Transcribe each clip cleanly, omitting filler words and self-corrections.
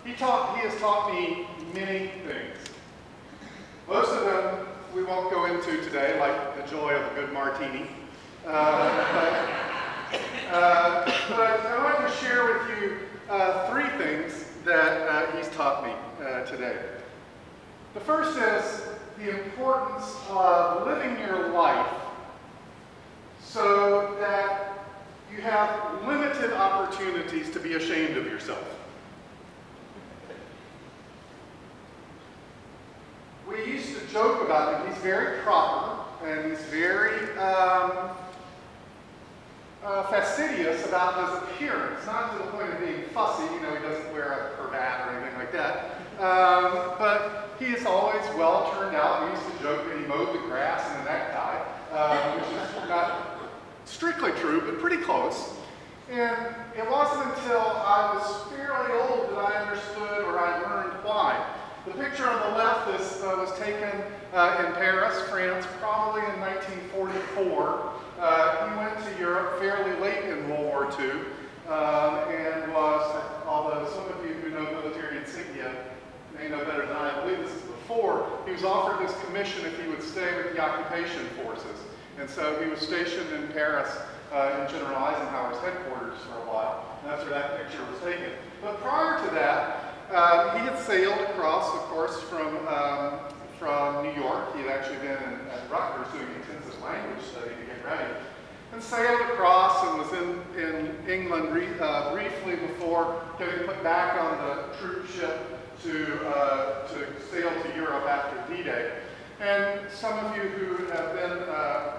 He has taught me many things. Most of them we won't go into today, like the joy of a good martini. But I want to share with you three things that he's taught me today. The first is the importance of living your life so that you have limited opportunities to be ashamed of yourself. We used to joke about him. He's very proper and he's very fastidious about his appearance, not to the point of being fussy. You know, he doesn't wear a cravat or anything like that. But he is always well turned out. We used to joke that he mowed the grass in a necktie, which is not strictly true, but pretty close. And it wasn't until I was fairly old that I understood or I learned why. The picture on the left was taken in Paris, France, probably in 1944. He went to Europe fairly late in World War II and was, although some of you who know military insignia may know better than I believe this is before, he was offered this commission if he would stay with the occupation forces. And so he was stationed in Paris in General Eisenhower's headquarters for a while. And that's where that picture was taken. But prior to that, he had sailed across, of course, from New York. He had actually been at Rutgers doing intensive language study to get ready. And sailed across and was in England briefly before getting put back on the troop ship to sail to Europe after D-Day. And some of you who have been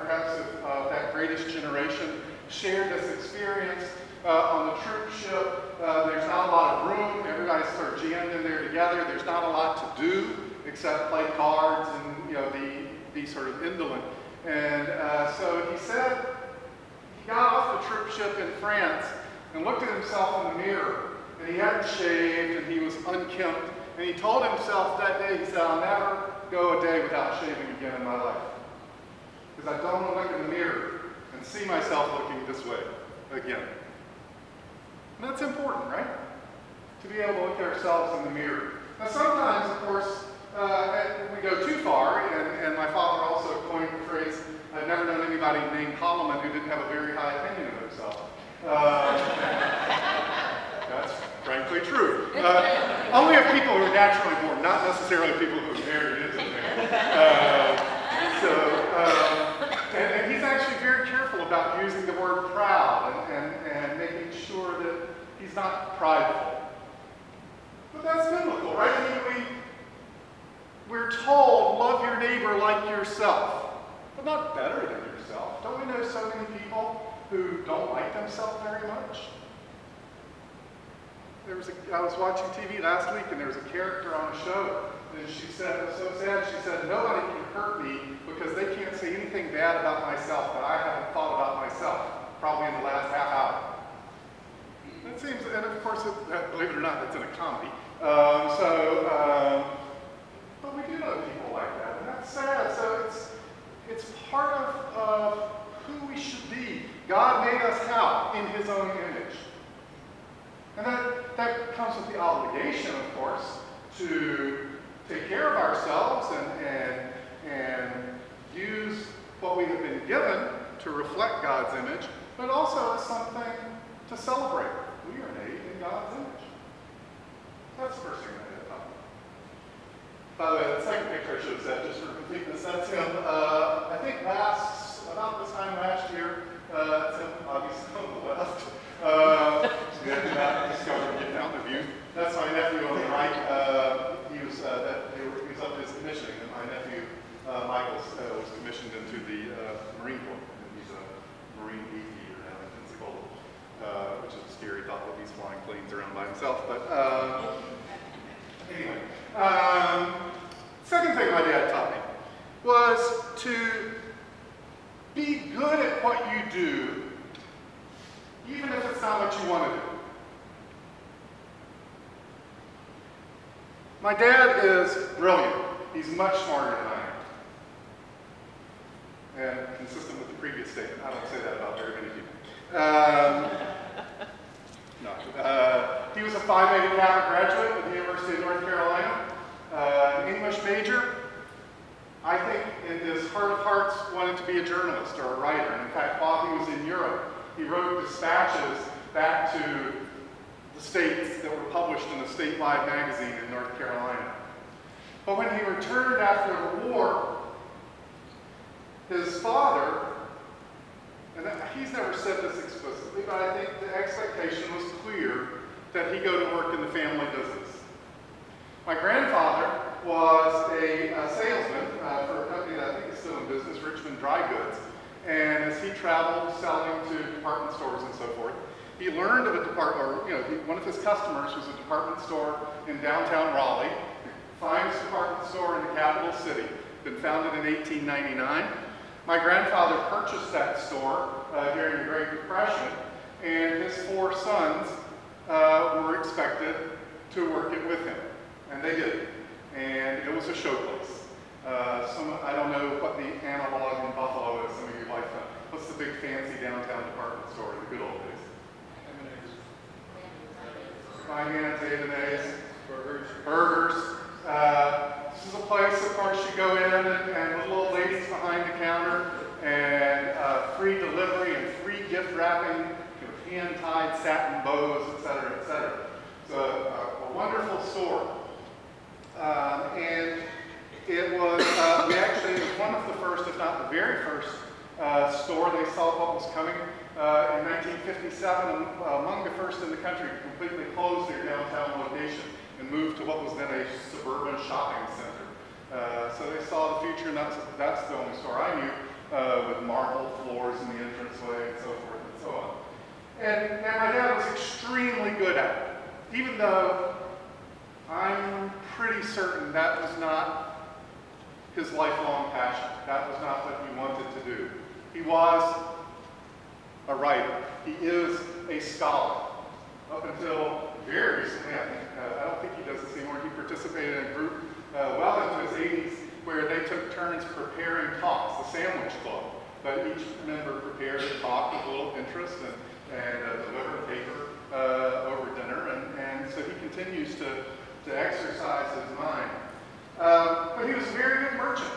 perhaps of that greatest generation shared this experience. On the troop ship, there's not a lot of room. Everybody's sort of jammed in there together. There's not a lot to do except play cards and be sort of indolent. And so he said he got off the troop ship in France and looked at himself in the mirror. And he hadn't shaved and he was unkempt. And he told himself that day, he said, "I'll never go a day without shaving again in my life. Because I don't want to look in the mirror and see myself looking this way again." And that's important, right? To be able to look at ourselves in the mirror. Now sometimes, of course, we go too far, and my father also coined the phrase, "I've never known anybody named Holoman who didn't have a very high opinion of himself." That's frankly true. Only of people who are naturally born, not necessarily people who married into the and he's actually very careful about using the word proud and making sure that he's not prideful. But that's biblical, right? I mean, we're told, love your neighbor like yourself, but not better than yourself. Don't we know so many people who don't like themselves very much? I was watching TV last week and there was a character on a show and she said, it was so sad, she said, "Nobody can hurt me because they can't say anything bad about myself that I haven't thought about myself, probably in the last half hour." That seems, and of course, believe it or not, that's in a comedy. But we do know people like that, and that's sad. So it's part of who we should be. God made us how? In His own image. And that comes with the obligation, of course, to take care of ourselves and use what we have been given to reflect God's image, but also as something to celebrate. We are made in God's image. That's the first thing I did. By the way, the second picture I should have said, just for completeness, that's him, I think about this time last year, that's him, obviously on the left. Discovering the Fountain of Youth. That's my nephew on the right. He was up his commissioning, and my nephew Michael was commissioned into the Marine Corps. And he's a Marine beekeeper now in Pensacola, which is a scary thought that he's flying planes around by himself. But anyway, second thing my dad taught me was to be good at what you do, even if it's not what you want to do. My dad is brilliant. He's much smarter than I am. And consistent with the previous statement, I don't say that about very many people. He was a Phi Beta Kappa graduate at the University of North Carolina, an English major. I think in his heart of hearts wanted to be a journalist or a writer. And in fact, while he was in Europe, he wrote dispatches back to the States that were published in a statewide magazine in North Carolina. But when he returned after the war, his father, and he's never said this explicitly, but I think the expectation was clear that he go to work in the family business. My grandfather was a salesman for a company that I think is still in business, Richmond Dry Goods. And as he traveled selling to department stores and so forth, he learned of a one of his customers was a department store in downtown Raleigh, finest department store in the capital city, been founded in 1899. My grandfather purchased that store during the Great Depression, and his 4 sons were expected to work it with him, and they did. And it was a showplace. I don't know what the analog in Buffalo is. Some of you like that. What's the big fancy downtown department store in the good old days? Finance, A&A's, burgers. This is a place, of course, you go in and little old ladies behind the counter, and free delivery and free gift wrapping, hand-tied satin bows, etc., etc. It's a wonderful store. And it was, it was one of the first, if not the very first, store. They saw what was coming in 1957, among the first in the country to completely close their downtown location and move to what was then a suburban shopping center. So they saw the future, and that's the only store I knew, with marble floors in the entranceway and so forth and so on. And my dad was extremely good at it, even though I'm pretty certain that was not his lifelong passion. That was not what he wanted to do. He was a writer. He is a scholar. Up until very recently, I don't think he does this anymore, he participated in a group well into his 80s where they took turns preparing talks, the Sandwich Club. But each member prepared a talk with a little interest and delivered a paper over dinner. And so he continues to exercise his mind. But he was a very good merchant.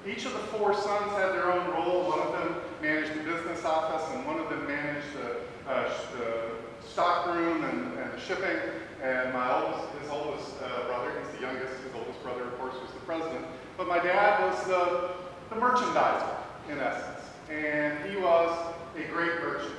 Each of the 4 sons had their own role. One of them managed the business office, and one of them managed the stockroom and the shipping. And his oldest brother, he's the youngest, his oldest brother, of course, was the president. But my dad was the merchandiser, in essence. And he was a great merchant.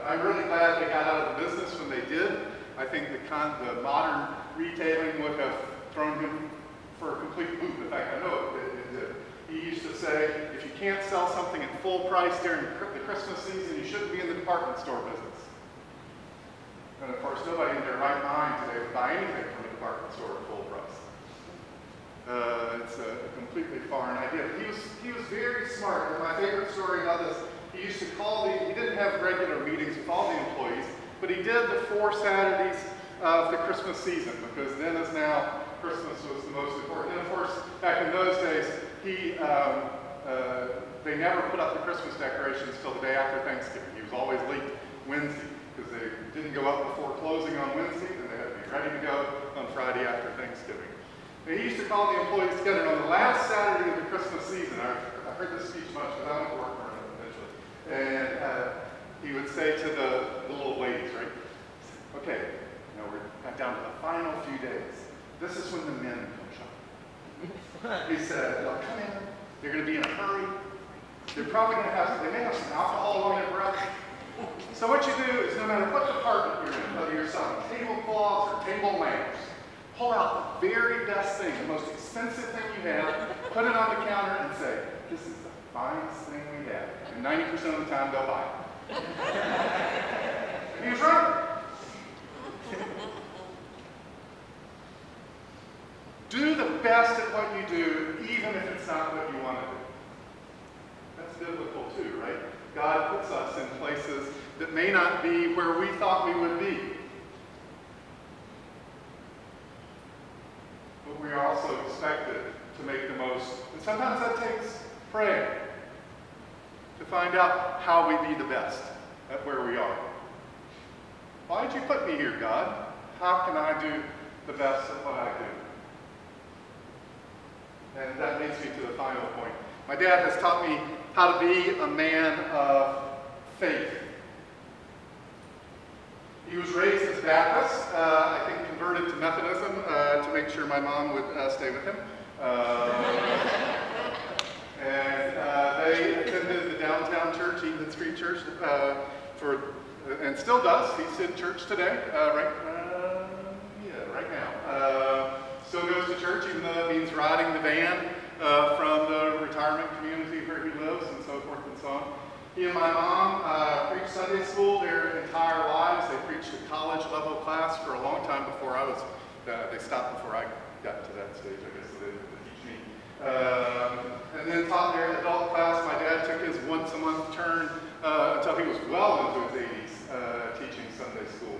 I'm really glad they got out of the business when they did. I think the modern retailing would have thrown him for a complete loop. In fact, I know it did. He used to say, if you can't sell something at full price during the Christmas season, you shouldn't be in the department store business. And of course, nobody in their right mind today would buy anything from a department store at full price. It's a completely foreign idea. He was very smart. And my favorite story about this, he used to he didn't have regular meetings with all the employees, but he did the 4 Saturdays of the Christmas season, because then as now, Christmas was the most important. And of course, back in those days, they never put up the Christmas decorations till the day after Thanksgiving. He was always late Wednesday, because they didn't go up before closing on Wednesday, and they had to be ready to go on Friday after Thanksgiving. And he used to call the employees together, and on the last Saturday of the Christmas season, I've heard this speech much, because I went to work for him eventually, and he would say to the little ladies, right, okay, we're down to the final few days. This is when the men come shopping. He said, they'll come in, they're going to be in a hurry, they're probably going to they may have some alcohol on their breath. So what you do is, no matter what department you're in, whether you're selling tablecloths or table lamps, pull out the very best thing, the most expensive thing you have, put it on the counter and say, this is the finest thing we have. And 90% of the time, they'll buy it. And he was right. Do the best at what you do, even if it's not what you want to do. That's biblical too, right? God puts us in places that may not be where we thought we would be. But we are also expected to make the most. And sometimes that takes praying to find out how we be the best at where we are. Why did you put me here, God? How can I do the best at what I do? And that leads me to the final point. My dad has taught me how to be a man of faith. He was raised as Baptist, I think converted to Methodism to make sure my mom would stay with him. And they attended the downtown church, Eaton Street Church, and still does. He's in church today, right now. Still goes to church, even though it means riding the van from the retirement community where he lives, and so forth and so on. He and my mom preached Sunday school their entire lives. They preached a college level class for a long time before I was, they stopped before I got to that stage, I guess, so they didn't teach me. And then taught their adult class. My dad took his once a month turn until he was well into his 80s teaching Sunday school.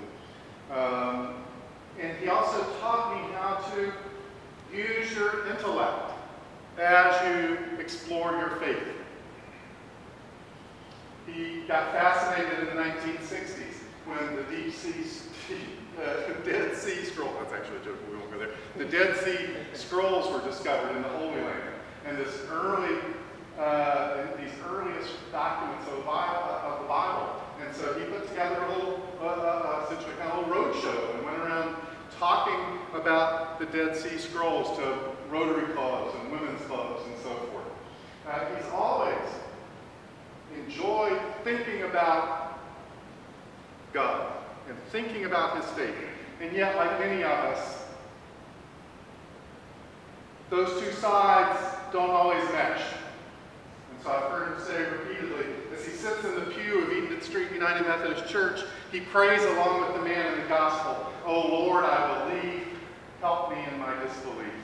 And he also taught me how to use your intellect as you explore your faith. He got fascinated in the 1960s when the Dead Sea Scrolls, that's actually a joke, we won't go there. The Dead Sea Scrolls were discovered in the Holy Land. And these earliest documents of the Bible. And so he put together a little, essentially kind of a road show and went around talking about the Dead Sea Scrolls to Rotary clubs and women's clubs and so forth. He's always enjoyed thinking about God and thinking about his faith. And yet, like many of us, those two sides don't always mesh. And so I've heard him say repeatedly, as he sits in the pew of Eaton Street United Methodist Church, he prays along with the man in the gospel, "Oh Lord, I believe, help me in my disbelief."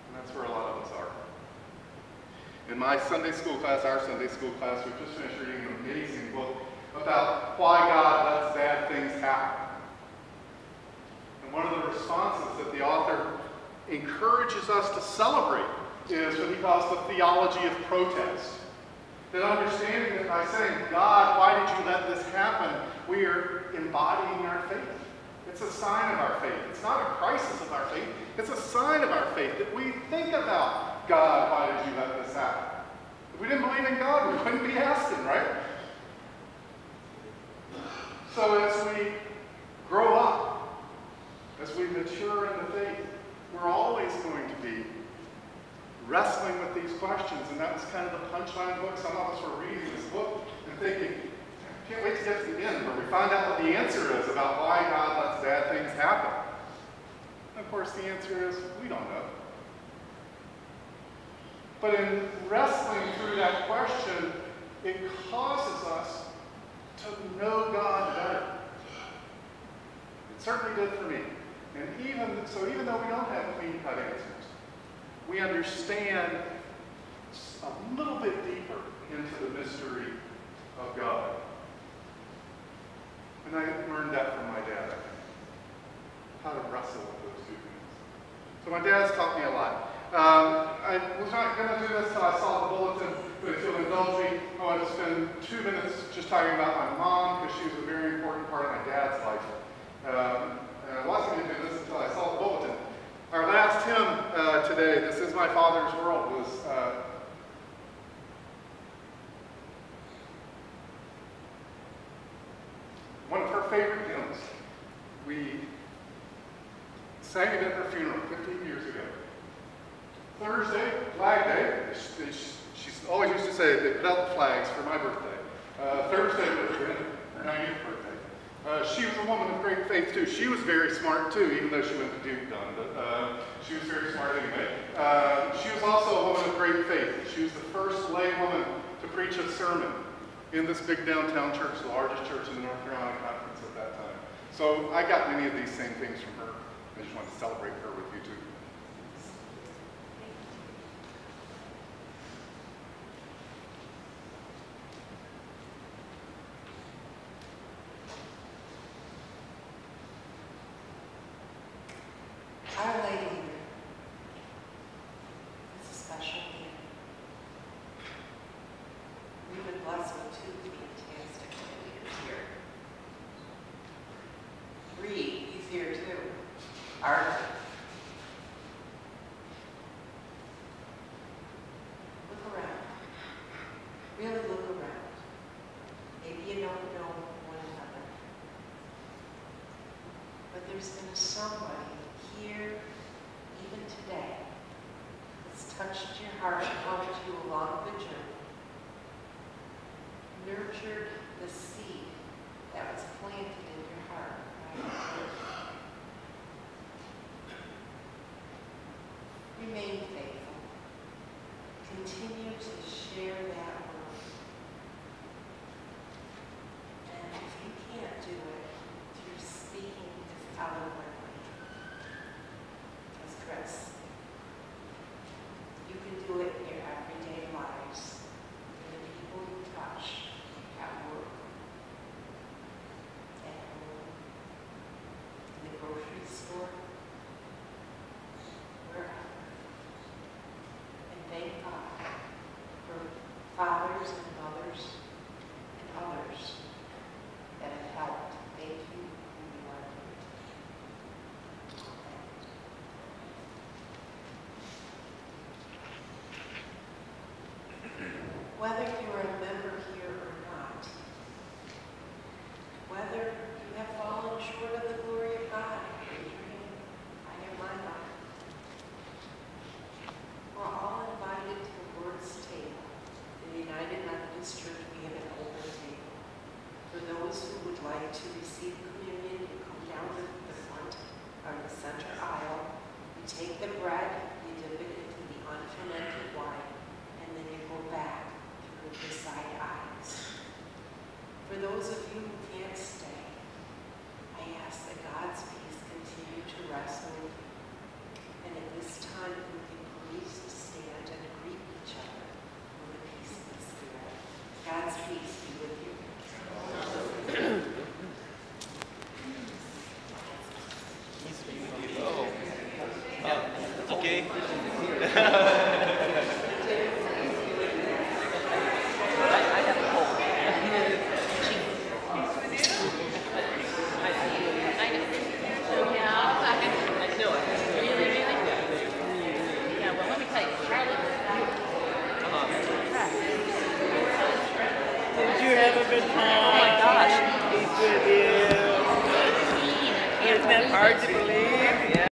And that's where a lot of us are. In my Sunday school class, our Sunday school class, we've just finished reading an amazing book about why God lets bad things happen. And one of the responses that the author encourages us to celebrate is what he calls the theology of protest. That understanding that by saying, God, why did you let this happen, we are embodying our faith. It's a sign of our faith. It's not a crisis of our faith. It's a sign of our faith that we think about, God, why did you let this happen? If we didn't believe in God, we wouldn't be asking, right? So as we grow up, as we mature in the faith, we're always going to be wrestling with these questions. And that was kind of the punchline of the book. Some of us were reading this book and thinking, I can't wait to get to the end where we find out what the answer is about why God lets bad things happen. And of course, the answer is, we don't know. But in wrestling through that question, it causes us to know God better. It certainly did for me. And even though we don't have clean-cut answers, we understand a little bit deeper into the mystery of God. And I learned that from my dad, I think, how to wrestle with those two things. So my dad's taught me a lot. I was not going to do this until I saw the bulletin, but if you'll indulge me, I want to spend 2 minutes just talking about my mom, because she was a very important part of my dad's life. And I wasn't going to do this until I saw the bulletin. Our last hymn today, "This Is My Father's World," was one of her favorite hymns. We sang it at her funeral 15 years ago. Thursday, Flag Day, she always used to say they put out the flags for my birthday. Thursday was her 90th birthday. She was a woman of great faith too. She was very smart too, even though she went to Duke Dunn, but she was very smart anyway. She was also a woman of great faith. She was the first lay woman to preach a sermon in this big downtown church, the largest church in the North Carolina Conference at that time. So I got many of these same things from her. I just want to celebrate her with you too. Our Lady here. It's a special hymn. We've been blessed with two fantastic leaders here. there's been somebody here, even today, that's touched your heart and helped you along the journey, nurtured the seed that was planted in your heart. Right? Remain faithful. Continue to share that word. And if you can't do it, you're speaking as eloquently as Chris. You can do it in your everyday lives, in the people you touch, at work, at home, in the grocery store, wherever. And thank God for fathers and mothers and others that have helped make you who you are today. Whether you are a member here or not, whether you have fallen short of the glory of God, raise your hand. I have mine on. We're all invited to the Lord's table. In the United Methodist Church, we have an open table. For those who would like to receive communion, you come down to the front or the center aisle. You take the bread, you dip it into the unfermented wine, and then you go back through the side aisles. For those of you who can't stay, I ask that God's peace continue to rest over you. And at this time, we can please stand and greet each other with the peace of the Spirit. God's peace be with you. Okay. Did you have a good time? Oh my gosh. He's with you. Isn't that hard to believe?